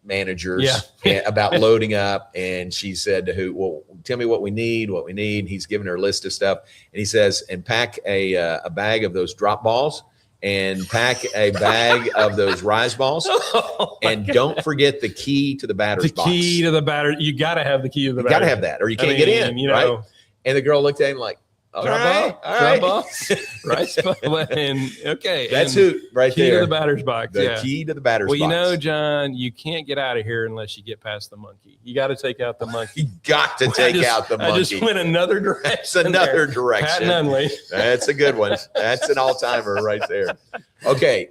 managers about loading up, and she said to Hoot, well, tell me what we need. And he's giving her a list of stuff, and he says, and pack a bag of those drop balls and pack a bag of those rise balls, and don't forget the key to the batter's box. The key to the batter. You got to have the key to the batter. You got to have that, or you can't get in, right? And the girl looked at him like, drop balls, right? And okay, that's Hoot right key there. Key to the batter's box. The key to the batter's box. Well, John, you can't get out of here unless you get past the monkey. You got to take out the monkey. You got to take out the monkey. I just went another direction. That's another direction. Pat Nunley. That's a good one. That's an all-timer right there. Okay,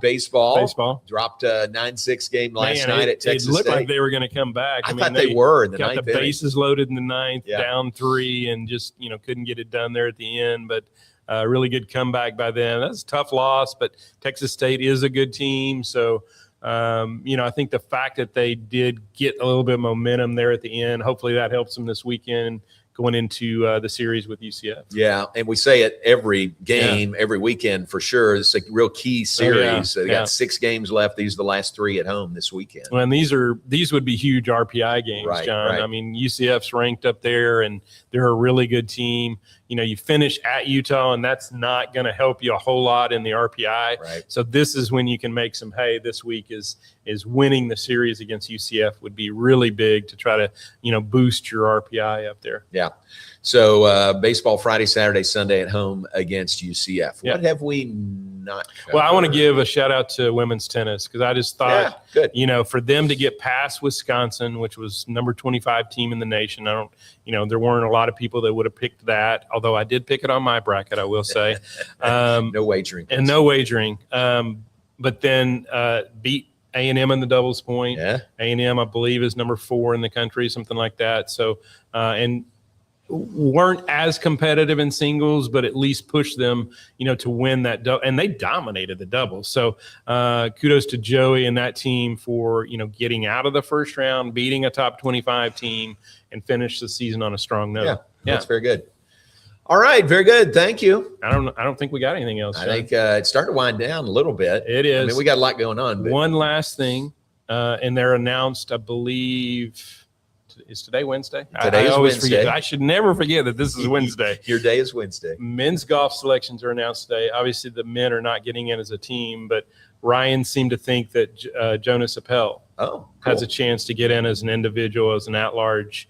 baseball dropped a 9-6 game last night at Texas State. It looked like they were going to come back. I thought they were in the ninth. Got the bases loaded in the ninth, down 3, and just couldn't get it done there at the end. But really good comeback by them. That's a tough loss, but Texas State is a good team. So I think the fact that they did get a little bit of momentum there at the end, hopefully that helps them this weekend going into the series with UCF. Yeah, and we say it every game, every weekend for sure. It's a real key series. They got 6 games left. These are the last 3 at home this weekend. Well, and these would be huge RPI games, John. Right. I mean, UCF's ranked up there, and they're a really good team. You finish at Utah, and that's not going to help you a whole lot in the RPI. Right. So this is when you can make some hay. This week is winning the series against UCF would be really big to try to boost your RPI up there. Yeah. So baseball Friday, Saturday, Sunday at home against UCF. What have we not covered? Well, I want to give a shout out to women's tennis because I just thought, good. For them to get past Wisconsin, which was number 25 team in the nation. There weren't a lot of people that would have picked that, although I did pick it on my bracket, I will say. No wagering. And no wagering. But then beat A&M in the doubles point. Yeah. A&M, I believe, is number 4 in the country, something like that. So, and weren't as competitive in singles, but at least pushed them, to win that and they dominated the doubles. So kudos to Joey and that team for, getting out of the first round, beating a top 25 team, and finish the season on a strong note. Yeah. That's very good. All right, very good. Thank you. I don't think we got anything else. I think it's starting to wind down a little bit. It is. I mean, we got a lot going on. But one last thing, and they're announced, I believe. Is today Wednesday? Today is Wednesday. Forget. I should never forget that this is Wednesday. Your day is Wednesday. Men's golf selections are announced today. Obviously, the men are not getting in as a team, but Ryan seemed to think that Jonas Appel has a chance to get in as an individual, as an at-large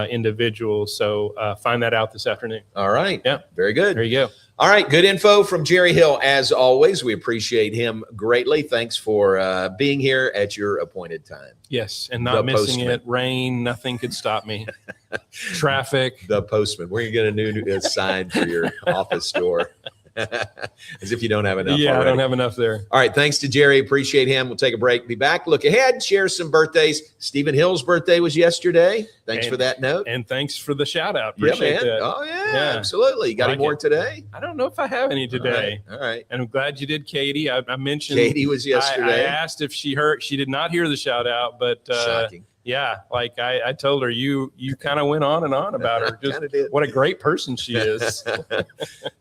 individual. So find that out this afternoon. All right. Yeah. Very good. There you go. All right. Good info from Jerry Hill. As always, we appreciate him greatly. Thanks for being here at your appointed time. Yes. And not missing it. Rain. Nothing could stop me. Traffic. The postman. We're going to get a new sign for your office door. As if you don't have enough. Yeah, already. I don't have enough there. All right. Thanks to Jerry. Appreciate him. We'll take a break. Be back. Look ahead. Share some birthdays. Stephen Hill's birthday was yesterday. Thanks for that note. And thanks for the shout out. Appreciate that. Oh, yeah. Absolutely. You got any more today? I don't know if I have any today. All right. And I'm glad you did, Katie. I mentioned Katie was yesterday. I asked if she heard. She did not hear the shout out, but shocking. Yeah, like I told her, you kind of went on and on about her. Just what a great person she is.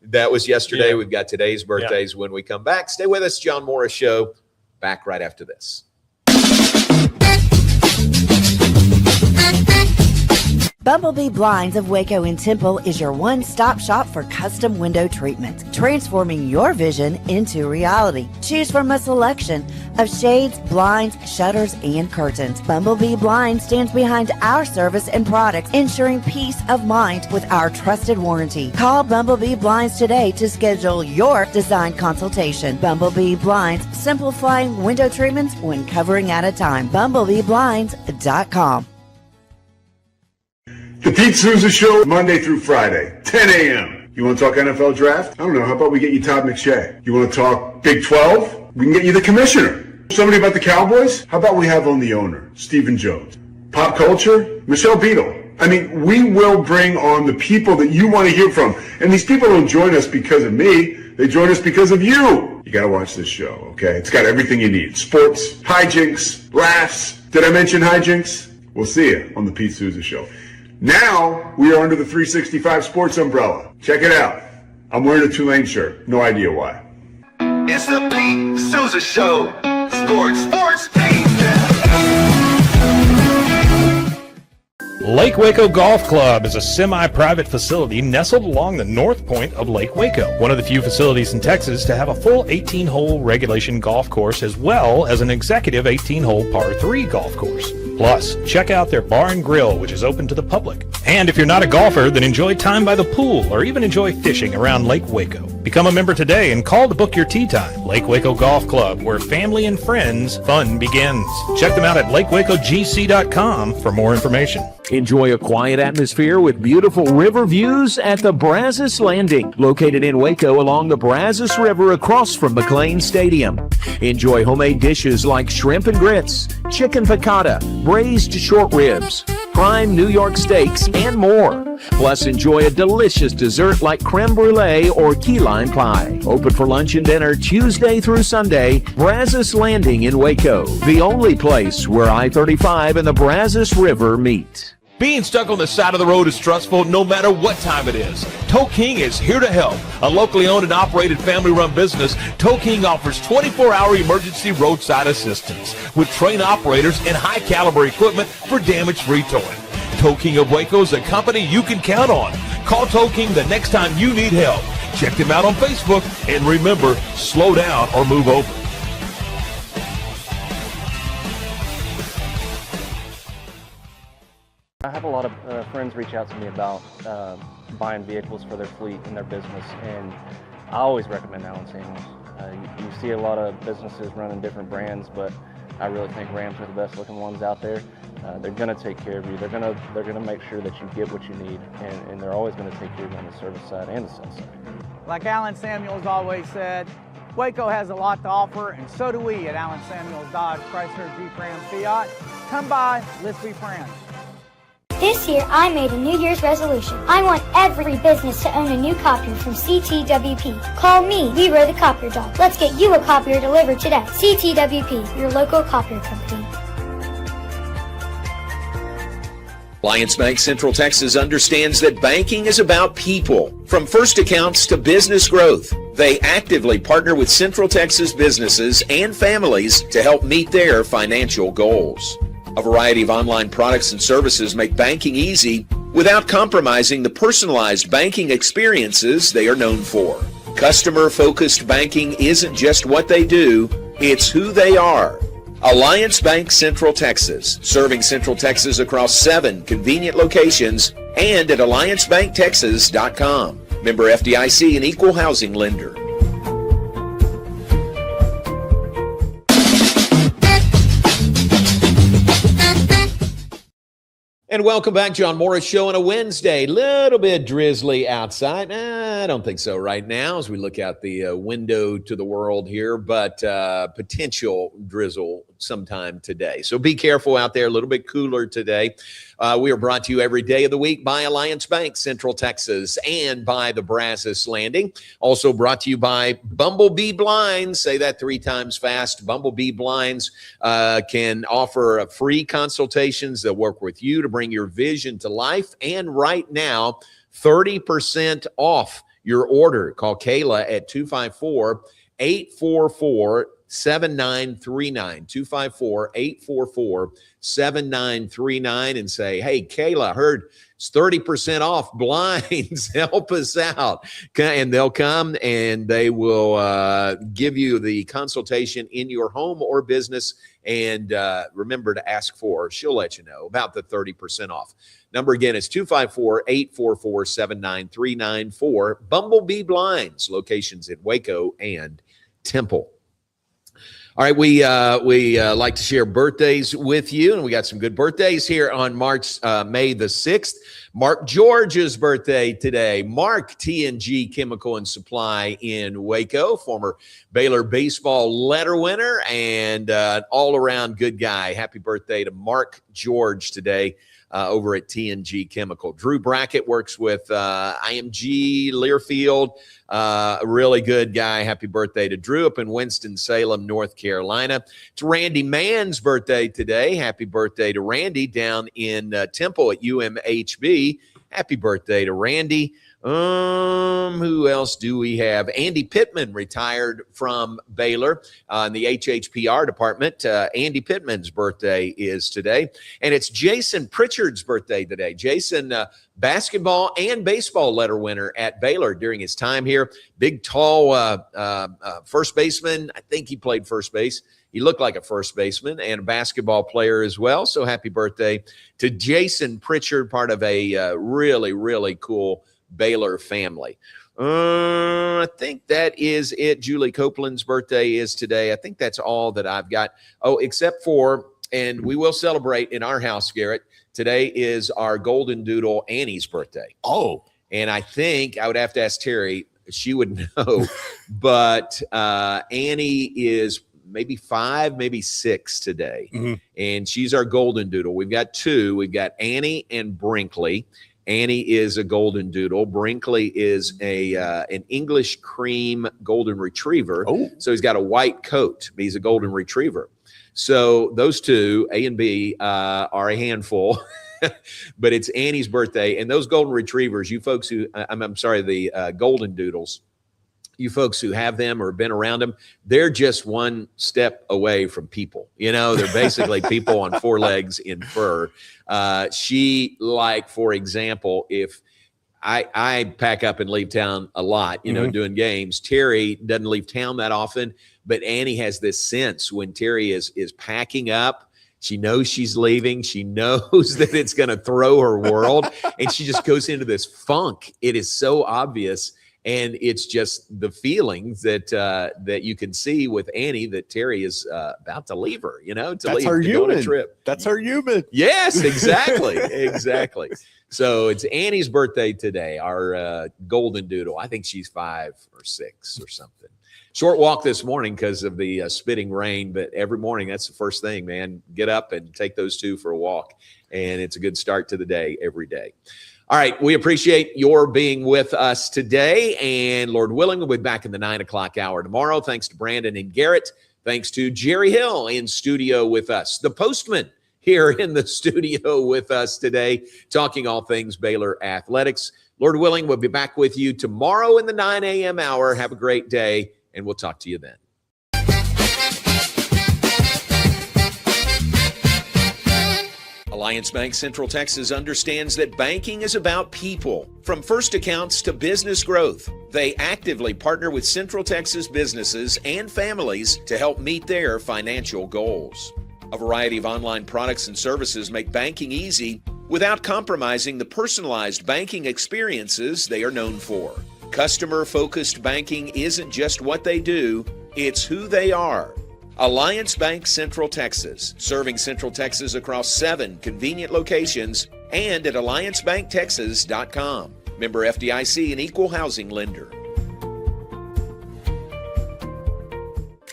That was yesterday. We've got today's birthdays when we come back. Stay with us. John Morris Show. Back right after this. Bumblebee Blinds of Waco and Temple is your one-stop shop for custom window treatments, transforming your vision into reality. Choose from a selection of shades, blinds, shutters, and curtains. Bumblebee Blinds stands behind our service and products, ensuring peace of mind with our trusted warranty. Call Bumblebee Blinds today to schedule your design consultation. Bumblebee Blinds, simplifying window treatments one covering at a time. BumblebeeBlinds.com. The Pete Souza Show, Monday through Friday, 10 a.m. You want to talk NFL draft? I don't know. How about we get you Todd McShay? You want to talk Big 12? We can get you the commissioner. Somebody about the Cowboys? How about we have on the owner, Stephen Jones? Pop culture? Michelle Beadle. I mean, we will bring on the people that you want to hear from. And these people don't join us because of me. They join us because of you. You got to watch this show, okay? It's got everything you need. Sports, hijinks, laughs. Did I mention hijinks? We'll see you on the Pete Souza Show. Now, we are under the 365 Sports umbrella. Check it out. I'm wearing a Tulane shirt. No idea why. It's the Pete Souza Show. Sports, Pete. Lake Waco Golf Club is a semi-private facility nestled along the north point of Lake Waco, one of the few facilities in Texas to have a full 18-hole regulation golf course as well as an executive 18-hole par 3 golf course. Plus, check out their bar and grill, which is open to the public. And if you're not a golfer, then enjoy time by the pool or even enjoy fishing around Lake Waco. Become a member today and call to book your tee time. Lake Waco Golf Club, where family and friends fun begins. Check them out at lakewacogc.com for more information. Enjoy a quiet atmosphere with beautiful river views at the Brazos Landing, located in Waco along the Brazos River across from McLean Stadium. Enjoy homemade dishes like shrimp and grits, chicken piccata, braised short ribs, prime New York steaks, and more. Plus, enjoy a delicious dessert like creme brulee or key lime pie. Open for lunch and dinner Tuesday through Sunday. Brazos Landing in Waco, the only place where I-35 and the Brazos River meet. Being stuck on the side of the road is stressful no matter what time it is. Tow King is here to help. A locally owned and operated family-run business, Tow King offers 24-hour emergency roadside assistance with trained operators and high-caliber equipment for damage-free towing. Tow King of Waco is a company you can count on. Call Tow King the next time you need help. Check them out on Facebook, and remember, slow down or move over. I have a lot of friends reach out to me about buying vehicles for their fleet and their business, and I always recommend Allen Samuels. You see a lot of businesses running different brands, but I really think Rams are the best looking ones out there. They're going to take care of you. They're going to make sure that you get what you need, and they're always going to take care of you on the service side and the sales side. Like Allen Samuels always said, Waco has a lot to offer, and so do we at Allen Samuels Dodge, Chrysler, Jeep, Ram, Fiat. Come by, let's be friends. This year, I made a New Year's resolution. I want every business to own a new copier from CTWP. Call me, Leroy the Copier Dog. Let's get you a copier delivered today. CTWP, your local copier company. Alliance Bank Central Texas understands that banking is about people. From first accounts to business growth, they actively partner with Central Texas businesses and families to help meet their financial goals. A variety of online products and services make banking easy without compromising the personalized banking experiences they are known for. Customer-focused banking isn't just what they do, it's who they are. Alliance Bank Central Texas, serving Central Texas across 7 convenient locations and at alliancebanktexas.com. Member FDIC and equal housing lender. And welcome back, John Morris Show on a Wednesday. Little bit drizzly outside. I don't think so right now as we look out the window to the world here, but potential drizzle sometime today. So be careful out there. A little bit cooler today. We are brought to you every day of the week by Alliance Bank Central Texas and by the Brazos Landing. Also brought to you by Bumblebee Blinds. Say that 3 times fast. Bumblebee Blinds can offer free consultations. They'll work with you to bring your vision to life. And right now, 30% off your order. Call Kayla at 254-844 7939, 254-844-7939, and say, hey, Kayla, I heard it's 30% off blinds. Help us out. And they'll come and they will give you the consultation in your home or business. And remember to ask for, she'll let you know about the 30% off. Number again is 254-844-7939 for Bumblebee Blinds, locations in Waco and Temple. All right, we like to share birthdays with you, and we got some good birthdays here on May the 6th. Mark George's birthday today. Mark, TNG Chemical and Supply in Waco, former Baylor baseball letter winner and all-around good guy. Happy birthday to Mark George today. Over at TNG Chemical. Drew Brackett works with IMG Learfield. A really good guy. Happy birthday to Drew up in Winston-Salem, North Carolina. It's Randy Mann's birthday today. Happy birthday to Randy down in Temple at UMHB. Happy birthday to Randy. Who else do we have? Andy Pittman retired from Baylor in the HHPR department. Andy Pittman's birthday is today. And it's Jason Pritchard's birthday today. Jason, basketball and baseball letter winner at Baylor during his time here. Big, tall first baseman. I think he played first base. He looked like a first baseman and a basketball player as well. So happy birthday to Jason Pritchard, part of a really, really cool Baylor family. I think that is it. Julie Copeland's birthday is today. I think that's all that I've got. Oh, except for, and we will celebrate in our house, Garrett. Today is our golden doodle Annie's birthday. Oh. And I think I would have to ask Terry. She would know. But Annie is maybe 5, maybe 6 today. Mm-hmm. And she's our golden doodle. We've got 2. We've got Annie and Brinkley. Annie is a golden doodle. Brinkley is an English cream golden retriever. Oh. So he's got a white coat, but he's a golden retriever. So those 2, A and B, are a handful. But it's Annie's birthday. And those golden retrievers, you folks who, the golden doodles, you folks who have them or been around them, they're just one step away from people. You know, they're basically people on 4 legs in fur. She, like, for example, if I pack up and leave town a lot, you know, doing games, Terry doesn't leave town that often, but Annie has this sense when Terry is packing up. She knows she's leaving. She knows that it's going to throw her world, and she just goes into this funk. It is so obvious. And it's just the feelings that you can see with Annie that Terry is about to leave her, you know, to go on a trip. That's her human. Yes, exactly. Exactly. So it's Annie's birthday today, our golden doodle. I think she's 5 or 6 or something. Short walk this morning because of the spitting rain, but every morning, that's the first thing, man. Get up and take those 2 for a walk. And it's a good start to the day every day. All right, we appreciate your being with us today, and Lord willing, we'll be back in the 9 o'clock hour tomorrow. Thanks to Brandon and Garrett. Thanks to Jerry Hill in studio with us. The postman here in the studio with us today, talking all things Baylor athletics. Lord willing, we'll be back with you tomorrow in the 9 a.m. hour. Have a great day, and we'll talk to you then. Alliance Bank Central Texas understands that banking is about people. From first accounts to business growth, they actively partner with Central Texas businesses and families to help meet their financial goals. A variety of online products and services make banking easy without compromising the personalized banking experiences they are known for. Customer-focused banking isn't just what they do, it's who they are. Alliance Bank Central Texas, serving Central Texas across 7 convenient locations and at alliancebanktexas.com. Member FDIC, an equal housing lender.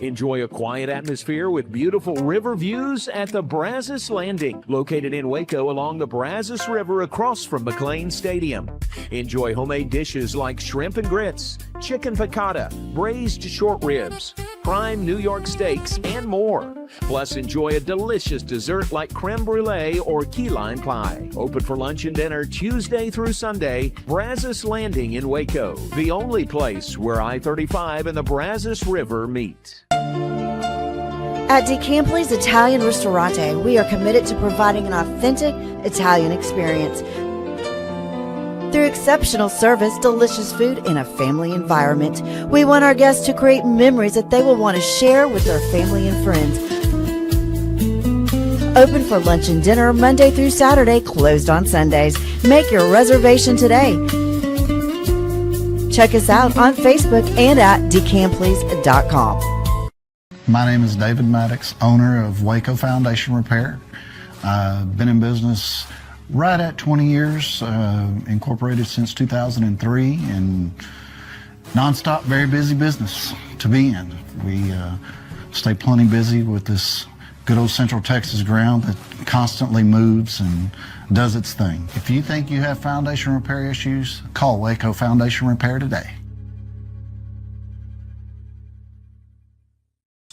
Enjoy a quiet atmosphere with beautiful river views at the Brazos Landing, located in Waco along the Brazos River across from McLean Stadium. Enjoy homemade dishes like shrimp and grits, chicken piccata, braised short ribs, prime New York steaks, and more. Plus, enjoy a delicious dessert like creme brulee or key lime pie. Open for lunch and dinner Tuesday through Sunday. Brazos Landing in Waco, the only place where I-35 and the Brazos River meet. At DeCampley's Italian Ristorante, we are committed to providing an authentic Italian experience. Through exceptional service, delicious food, and a family environment, we want our guests to create memories that they will want to share with their family and friends. Open for lunch and dinner Monday through Saturday, closed on Sundays. Make your reservation today. Check us out on Facebook and at decampleys.com. My name is David Maddox, owner of Waco Foundation Repair. I've been in business right at 20 years, incorporated since 2003, and nonstop, very busy business to be in. We stay plenty busy with this good old Central Texas ground that constantly moves and does its thing. If you think you have foundation repair issues, call Waco Foundation Repair today.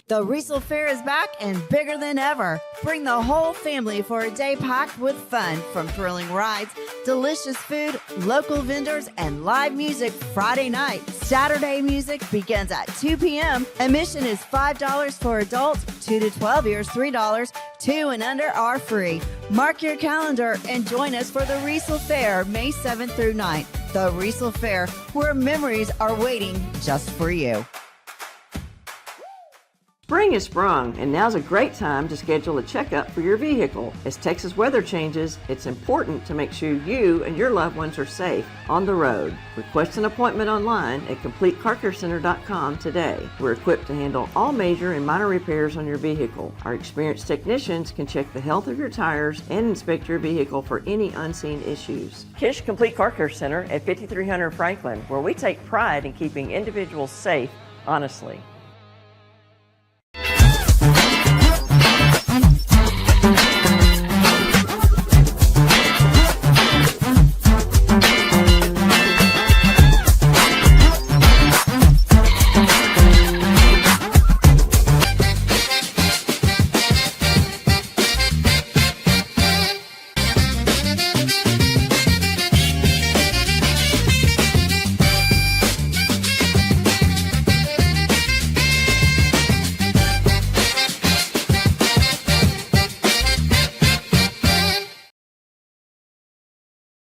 The Riesel Fair is back and bigger than ever. Bring the whole family for a day packed with fun, from thrilling rides, delicious food, local vendors, and live music Friday night. Saturday music begins at 2 p.m. Admission is $5 for adults, 2 to 12 years, $3. 2 and under are free. Mark your calendar and join us for the Riesel Fair, May 7th through 9th. The Riesel Fair, where memories are waiting just for you. Spring has sprung, and now's a great time to schedule a checkup for your vehicle. As Texas weather changes, it's important to make sure you and your loved ones are safe on the road. Request an appointment online at CompleteCarCareCenter.com today. We're equipped to handle all major and minor repairs on your vehicle. Our experienced technicians can check the health of your tires and inspect your vehicle for any unseen issues. Kish Complete Car Care Center at 5300 Franklin, where we take pride in keeping individuals safe honestly.